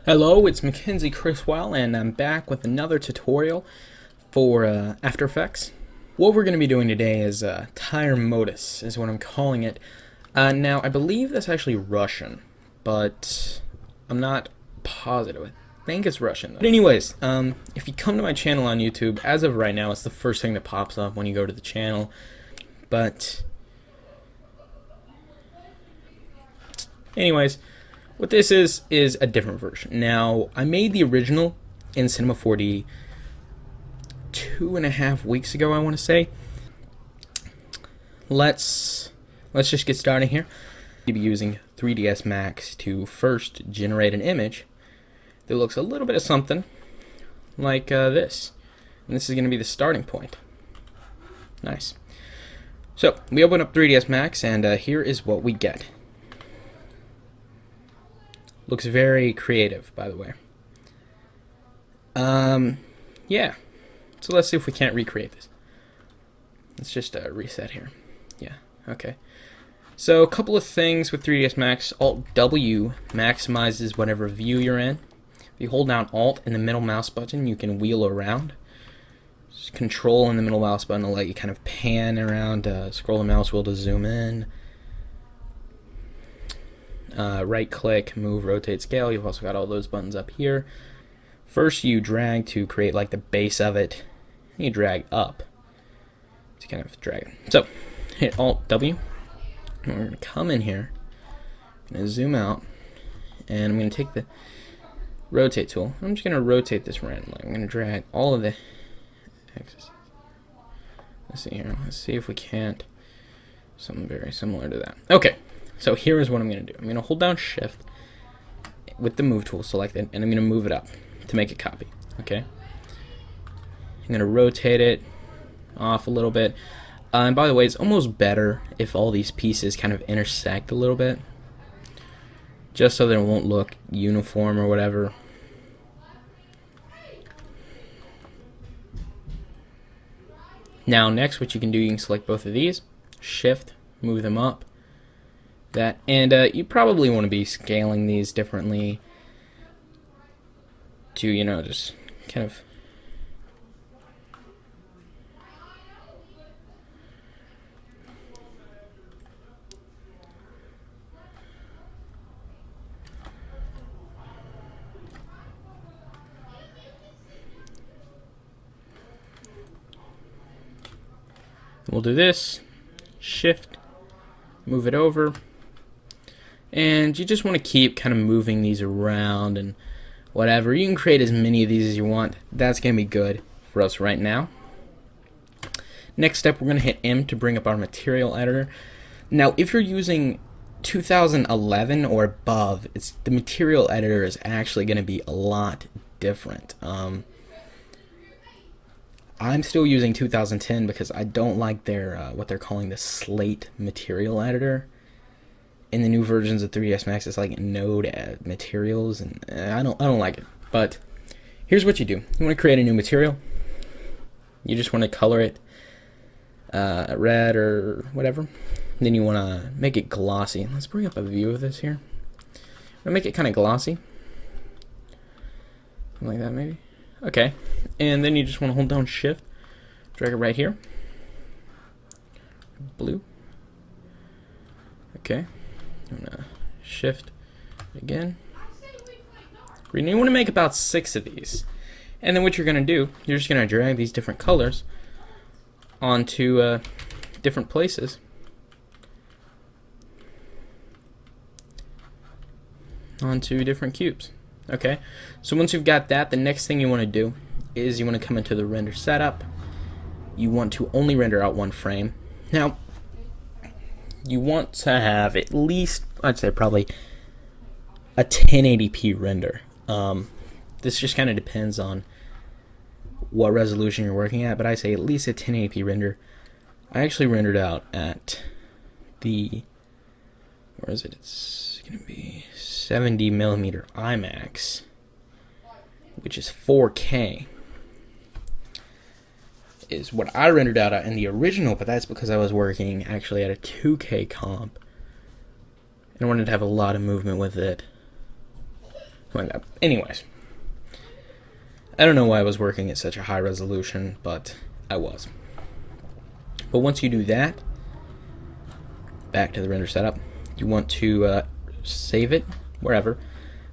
Hello, it's Mackenzie Chriswell, and I'm back with another tutorial for After Effects. What we're going to be doing today is tire Modus, is what I'm calling it. Now, I believe that's actually Russian, but I'm not positive. I think it's Russian, though. But anyways, if you come to my channel on YouTube, as of right now, it's the first thing that pops up when you go to the channel. But anyways, what this is a different version. Now, I made the original in Cinema 4D 2.5 weeks ago, I want to say. Let's just get started here. You'll be using 3ds Max to first generate an image that looks a little bit of something like this. And this is going to be the starting point. Nice. So, we open up 3ds Max, and here is what we get. Looks very creative, by the way. Yeah. So let's see if we can't recreate this. Let's just reset here. Yeah, okay. So a couple of things with 3ds Max. Alt-W maximizes whatever view you're in. If you hold down Alt and the middle mouse button, you can wheel around. Just Control and the middle mouse button will let you kind of pan around, scroll the mouse wheel to zoom in. Right click, move, rotate, scale. You've also got all those buttons up here. First you drag to create like the base of it. You drag up to kind of drag it. So hit Alt W. And we're going to come in here. I'm going to zoom out. And I'm going to take the rotate tool. I'm just going to rotate this randomly. I'm going to drag all of the axes. Let's see here. Let's see if we can't. Something very similar to that. Okay. So here is what I'm going to do. I'm going to hold down Shift with the Move tool selected, and I'm going to move it up to make a copy. Okay. I'm going to rotate it off a little bit. And by the way, it's almost better if all these pieces kind of intersect a little bit, just so that it won't look uniform or whatever. Now, next, what you can do, you can select both of these, Shift, move them up. And you probably want to be scaling these differently to, you know, just kind of we'll do this, Shift, move it over. And you just want to keep kind of moving these around and whatever. You can create as many of these as you want. That's going to be good for us right now. Next step, we're going to hit M to bring up our material editor. Now, if you're using 2011 or above, the material editor is actually going to be a lot different. I'm still using 2010 because I don't like their what they're calling the slate material editor. In the new versions of 3ds Max, it's like node materials, and I don't like it. But here's what you do: you want to create a new material. You just want to color it red or whatever. Then you want to make it glossy. Let's bring up a view of this here. I'm gonna make it kind of glossy, something like that maybe. Okay, and then you just want to hold down Shift, drag it right here. Blue. Okay. I'm gonna Shift again. Green. You want to make about 6 of these, and then what you're gonna do, you're just gonna drag these different colors onto different places. Onto different cubes. Okay. So once you've got that, the next thing you want to do is you want to come into the render setup. You want to only render out one frame. Now, you want to have at least, I'd say probably a 1080p render. This just kind of depends on what resolution you're working at, but I say at least a 1080p render. I actually rendered out at the, where is it? It's going to be 70mm IMAX, which is 4K. Is what I rendered out in the original, but that's because I was working actually at a 2K comp and I wanted to have a lot of movement with it. Anyways, I don't know why I was working at such a high resolution, but I was. But once you do that, back to the render setup, you want to save it wherever.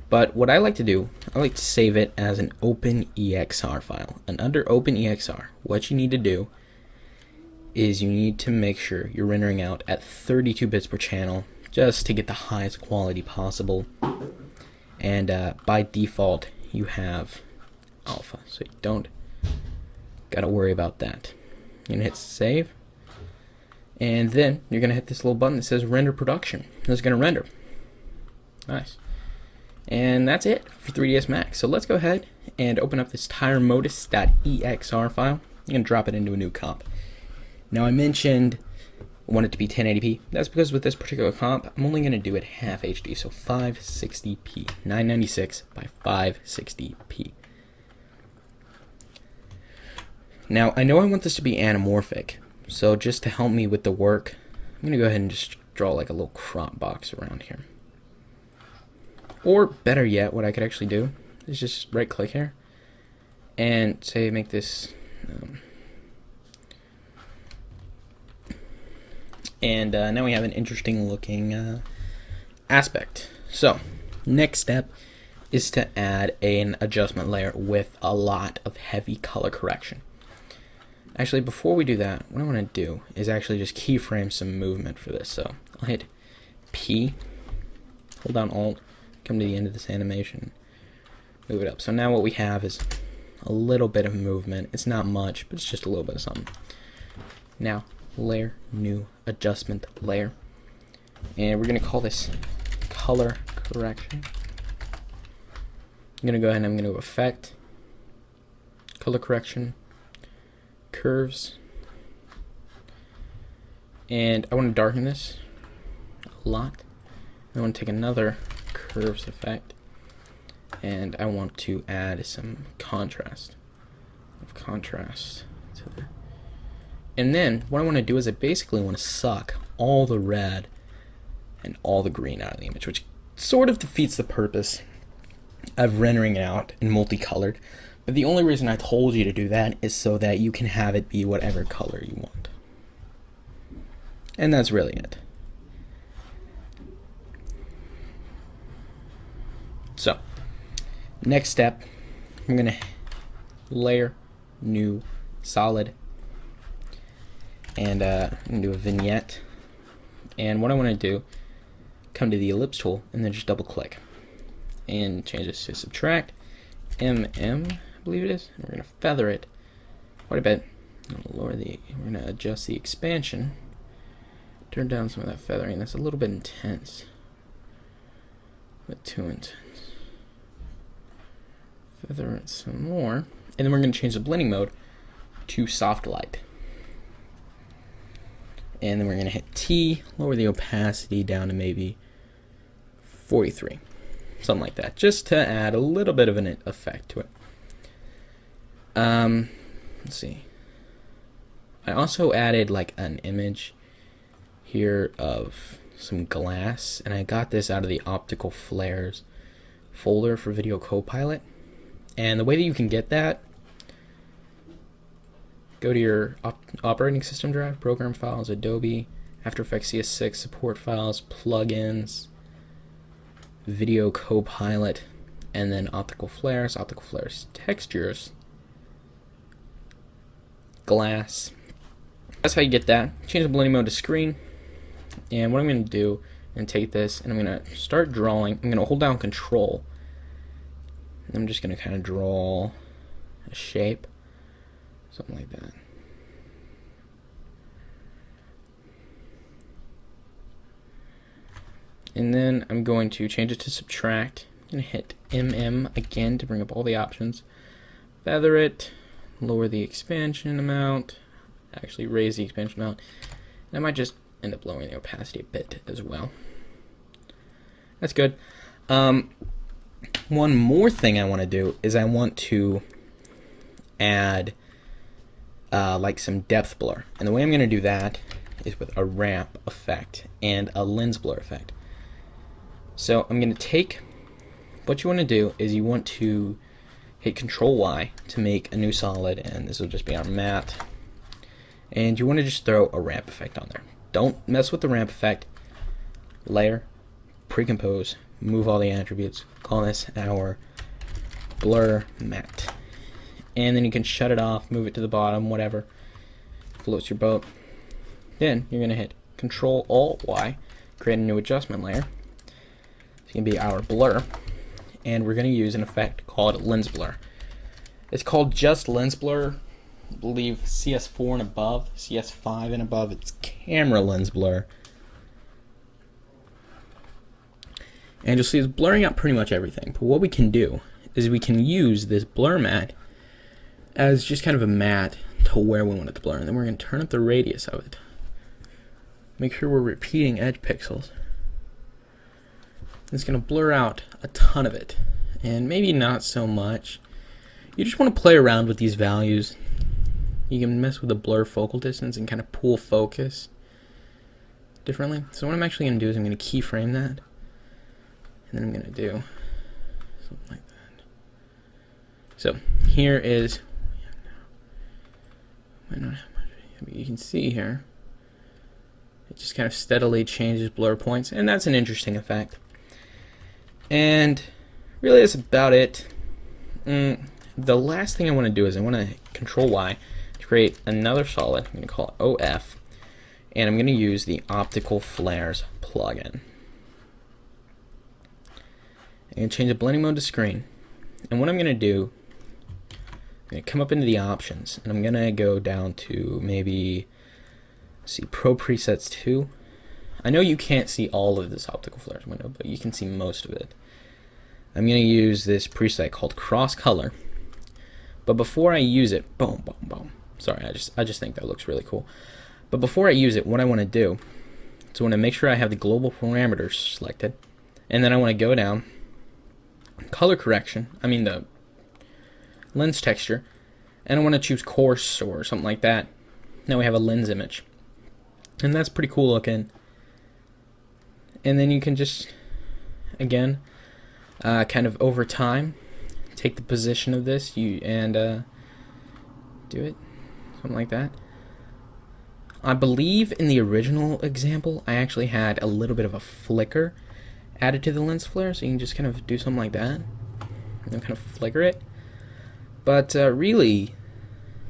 But what I like to do, I like to save it as an OpenEXR file. And under OpenEXR, what you need to do is you need to make sure you're rendering out at 32 bits per channel just to get the highest quality possible. And by default, you have alpha, so you don't gotta worry about that. You're gonna hit save, and then you're gonna hit this little button that says render production. It's gonna render. Nice. And that's it for 3ds Max. So let's go ahead and open up this tire modus.exr file. I'm gonna drop it into a new comp. Now I mentioned I want it to be 1080p. That's because with this particular comp, I'm only gonna do it half HD, so 560p, 996 by 560p. Now I know I want this to be anamorphic, so just to help me with the work, I'm gonna go ahead and just draw like a little crop box around here. Or better yet, what I could actually do is just right click here and say make this and now we have an interesting looking aspect. So next step is to add an adjustment layer with a lot of heavy color correction. Actually, before we do that, what I want to do is actually just keyframe some movement for this. So I'll hit P, hold down Alt, come to the end of this animation, move it up. So now what we have is a little bit of movement. It's not much, but it's just a little bit of something. Now layer, new adjustment layer, and we're going to call this color correction. I'm going to go ahead and I'm going to effect, color correction, curves, and I want to darken this a lot. I want to take another curves effect, and I want to add some contrast to the. And then what I want to do is I basically want to suck all the red and all the green out of the image, which sort of defeats the purpose of rendering it out in multicolored. But the only reason I told you to do that is so that you can have it be whatever color you want. And that's really it. So, next step, I'm going to layer, new, solid, and I'm going to do a vignette. And what I want to do, come to the ellipse tool and then just double click and change this to subtract mm, I believe it is. And we're going to feather it quite a bit. We're going to adjust the expansion, turn down some of that feathering. That's a little bit intense, but too intense. Feather it some more, and then we're going to change the blending mode to soft light. And then we're going to hit T, lower the opacity down to maybe 43, something like that, just to add a little bit of an effect to it. Let's see. I also added like an image here of some glass, and I got this out of the optical flares folder for Video Copilot. And the way that you can get that, go to your operating system drive, program files, Adobe, After Effects CS6, support files, plugins, Video Copilot, and then optical flares textures, glass. That's how you get that. Change the blending mode to screen. And what I'm going to do, and take this, and I'm going to start drawing. I'm going to hold down Control. I'm just going to kind of draw a shape, something like that. And then I'm going to change it to subtract. I'm going to hit MM again to bring up all the options. Feather it, lower the expansion amount, actually raise the expansion amount. And I might just end up lowering the opacity a bit as well. That's good. One more thing I want to do is I want to add like some depth blur. And the way I'm going to do that is with a ramp effect and a lens blur effect. So I'm going to take what you want to do is you want to hit Control Y to make a new solid, and this will just be our matte. And you want to just throw a ramp effect on there. Don't mess with the ramp effect. Layer, pre-compose, move all the attributes, call this our blur matte. And then you can shut it off, move it to the bottom, whatever. Floats your boat. Then you're going to hit Control Alt Y, create a new adjustment layer. It's going to be our blur. And we're going to use an effect called lens blur. It's called just lens blur. I believe CS4 and above, CS5 and above, it's camera lens blur. And you'll see it's blurring out pretty much everything. But what we can do is we can use this blur matte as just kind of a matte to where we want it to blur. And then we're going to turn up the radius of it. Make sure we're repeating edge pixels. It's going to blur out a ton of it. And maybe not so much. You just want to play around with these values. You can mess with the blur focal distance and kind of pull focus differently. So what I'm actually going to do is I'm going to keyframe that. And then I'm going to do something like that. So here is, you can see here, it just kind of steadily changes blur points, and that's an interesting effect. And really that's about it. The last thing I want to do is I want to Control Y to create another solid. I'm going to call it OF, and I'm going to use the Optical Flares plugin. I'm going to change the blending mode to screen, and what I'm going to do, I'm going to come up into the options, and I'm going to go down to maybe, see, Pro Presets 2. I know you can't see all of this optical flares window, but you can see most of it. I'm going to use this preset called Cross Color. But before I use it, boom, boom, boom. Sorry, I just think that looks really cool. But before I use it, what I want to do is I want to make sure I have the global parameters selected, and then I want to go down, color correction, I mean the lens texture, and I want to choose coarse or something like that. Now we have a lens image, and that's pretty cool looking. And then you can just, again, kind of over time, take the position of this and do it, something like that. I believe in the original example, I actually had a little bit of a flicker added to the lens flare, so you can just kind of do something like that, and then kind of flicker it. But really,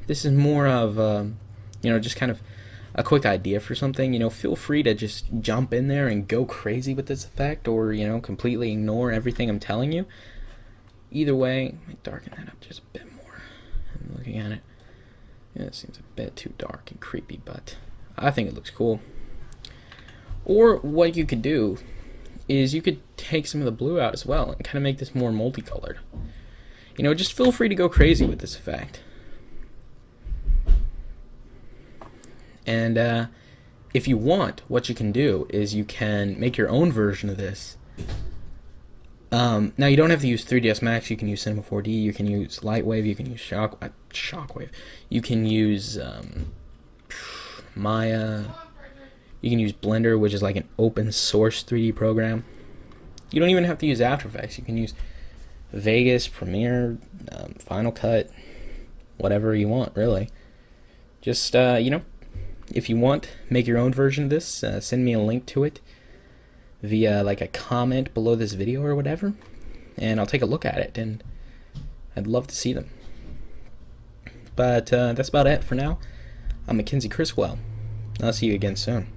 this is more of, you know, just kind of a quick idea for something. You know, feel free to just jump in there and go crazy with this effect, or, you know, completely ignore everything I'm telling you. Either way, let me darken that up just a bit more. I'm looking at it. Yeah, it seems a bit too dark and creepy, but I think it looks cool. Or what you could do is you could take some of the blue out as well and kind of make this more multicolored. You know, just feel free to go crazy with this effect. And if you want, what you can do is you can make your own version of this. Now you don't have to use 3ds Max. You can use Cinema 4D. You can use Lightwave. You can use Shockwave. You can use Maya. You can use Blender, which is like an open source 3D program. You don't even have to use After Effects. You can use Vegas, Premiere, Final Cut, whatever you want, really. Just, you know, if you want, make your own version of this. Send me a link to it via like a comment below this video or whatever, and I'll take a look at it, and I'd love to see them. But that's about it for now. I'm Mackenzie Criswell. I'll see you again soon.